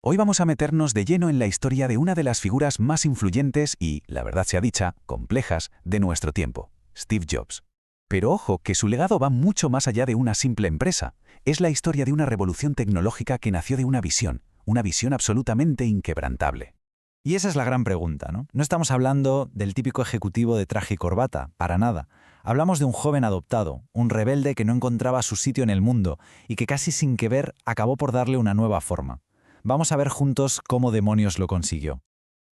Hoy vamos a meternos de lleno en la historia de una de las figuras más influyentes y, la verdad sea dicha, complejas de nuestro tiempo, Steve Jobs. Pero ojo, que su legado va mucho más allá de una simple empresa. Es la historia de una revolución tecnológica que nació de una visión absolutamente inquebrantable. Y esa es la gran pregunta, ¿no? No estamos hablando del típico ejecutivo de traje y corbata, para nada. Hablamos de un joven adoptado, un rebelde que no encontraba su sitio en el mundo y que casi sin que ver acabó por darle una nueva forma. Vamos a ver juntos cómo demonios lo consiguió.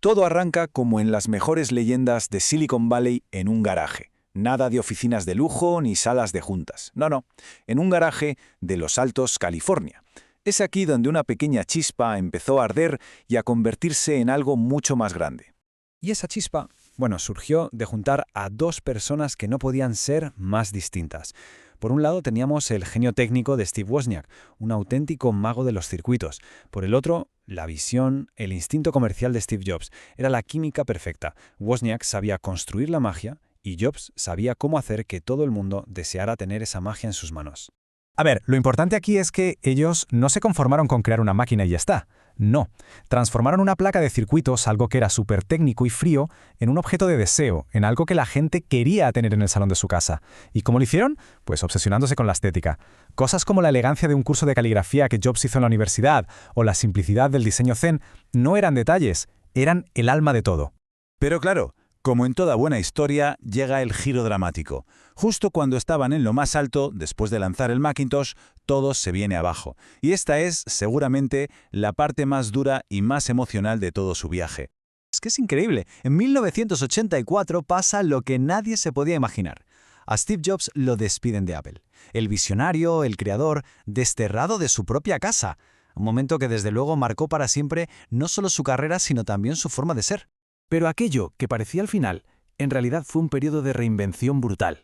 Todo arranca como en las mejores leyendas de Silicon Valley en un garaje. Nada de oficinas de lujo ni salas de juntas. No, en un garaje de Los Altos, California. Es aquí donde una pequeña chispa empezó a arder y a convertirse en algo mucho más grande. Y esa chispa, surgió de juntar a dos personas que no podían ser más distintas. Por un lado teníamos el genio técnico de Steve Wozniak, un auténtico mago de los circuitos. Por el otro, la visión, el instinto comercial de Steve Jobs. Era la química perfecta. Wozniak sabía construir la magia y Jobs sabía cómo hacer que todo el mundo deseara tener esa magia en sus manos. A ver, lo importante aquí es que ellos no se conformaron con crear una máquina y ya está. No, transformaron una placa de circuitos, algo que era súper técnico y frío, en un objeto de deseo, en algo que la gente quería tener en el salón de su casa. ¿Y cómo lo hicieron? Pues obsesionándose con la estética. Cosas como la elegancia de un curso de caligrafía que Jobs hizo en la universidad o la simplicidad del diseño zen no eran detalles, eran el alma de todo. Pero claro, como en toda buena historia, llega el giro dramático. Justo cuando estaban en lo más alto, después de lanzar el Macintosh, todo se viene abajo. Y esta es, seguramente, la parte más dura y más emocional de todo su viaje. Es que es increíble. En 1984 pasa lo que nadie se podía imaginar. A Steve Jobs lo despiden de Apple. El visionario, el creador, desterrado de su propia casa. Un momento que desde luego marcó para siempre no solo su carrera, sino también su forma de ser. Pero aquello que parecía el final, en realidad fue un periodo de reinvención brutal.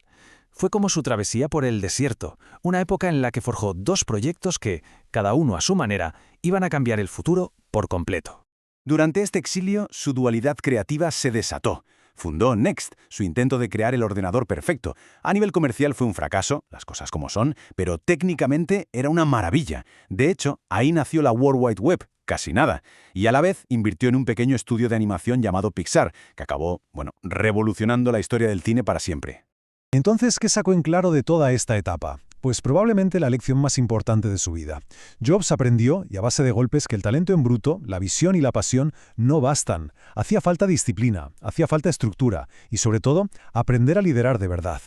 Fue como su travesía por el desierto, una época en la que forjó dos proyectos que, cada uno a su manera, iban a cambiar el futuro por completo. Durante este exilio, su dualidad creativa se desató. Fundó Next, su intento de crear el ordenador perfecto. A nivel comercial fue un fracaso, las cosas como son, pero técnicamente era una maravilla. De hecho, ahí nació la World Wide Web, casi nada. Y a la vez invirtió en un pequeño estudio de animación llamado Pixar, que acabó, revolucionando la historia del cine para siempre. Entonces, ¿qué sacó en claro de toda esta etapa? Pues probablemente la lección más importante de su vida. Jobs aprendió, y a base de golpes, que el talento en bruto, la visión y la pasión no bastan. Hacía falta disciplina, hacía falta estructura y, sobre todo, aprender a liderar de verdad.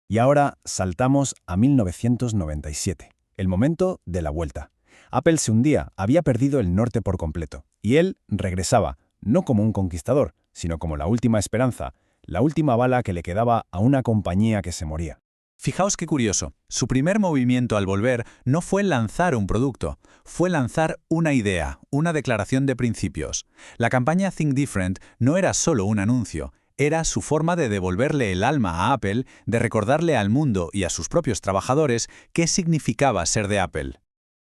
Y ahora saltamos a 1997, el momento de la vuelta. Apple se hundía, había perdido el norte por completo. Y él regresaba, no como un conquistador, sino como la última esperanza, la última bala que le quedaba a una compañía que se moría. Fijaos qué curioso, su primer movimiento al volver no fue lanzar un producto, fue lanzar una idea, una declaración de principios. La campaña Think Different no era solo un anuncio, era su forma de devolverle el alma a Apple, de recordarle al mundo y a sus propios trabajadores qué significaba ser de Apple.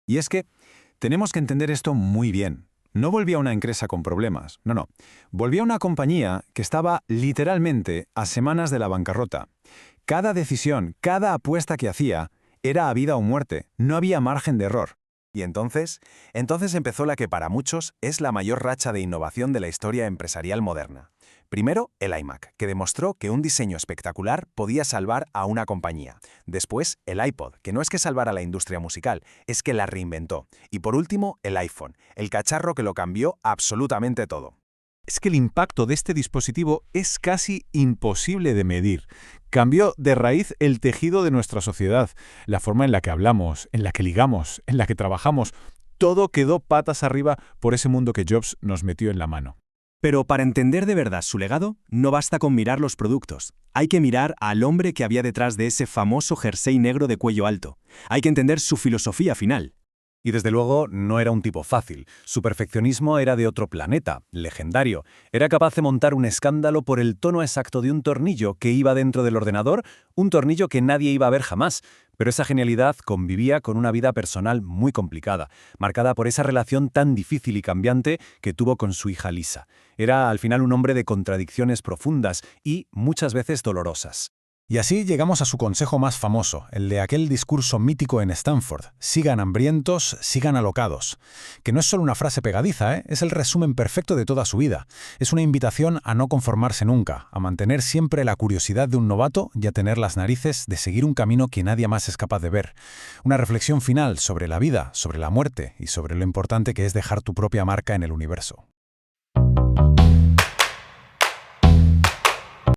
Y es que tenemos que entender esto muy bien. No volvía una empresa con problemas, no. Volvía una compañía que estaba literalmente a semanas de la bancarrota. Cada decisión, cada apuesta que hacía, era a vida o muerte, no había margen de error. Y entonces empezó la que para muchos es la mayor racha de innovación de la historia empresarial moderna. Primero, el iMac, que demostró que un diseño espectacular podía salvar a una compañía. Después, el iPod, que no es que salvara la industria musical, es que la reinventó. Y por último, el iPhone, el cacharro que lo cambió absolutamente todo. Es que el impacto de este dispositivo es casi imposible de medir. Cambió de raíz el tejido de nuestra sociedad, la forma en la que hablamos, en la que ligamos, en la que trabajamos. Todo quedó patas arriba por ese mundo que Jobs nos metió en la mano. Pero para entender de verdad su legado, no basta con mirar los productos. Hay que mirar al hombre que había detrás de ese famoso jersey negro de cuello alto. Hay que entender su filosofía final. Y desde luego no era un tipo fácil. Su perfeccionismo era de otro planeta, legendario. Era capaz de montar un escándalo por el tono exacto de un tornillo que iba dentro del ordenador, un tornillo que nadie iba a ver jamás. Pero esa genialidad convivía con una vida personal muy complicada, marcada por esa relación tan difícil y cambiante que tuvo con su hija Lisa. Era al final un hombre de contradicciones profundas y muchas veces dolorosas. Y así llegamos a su consejo más famoso, el de aquel discurso mítico en Stanford: sigan hambrientos, sigan alocados. Que no es solo una frase pegadiza, es el resumen perfecto de toda su vida. Es una invitación a no conformarse nunca, a mantener siempre la curiosidad de un novato y a tener las narices de seguir un camino que nadie más es capaz de ver. Una reflexión final sobre la vida, sobre la muerte y sobre lo importante que es dejar tu propia marca en el universo.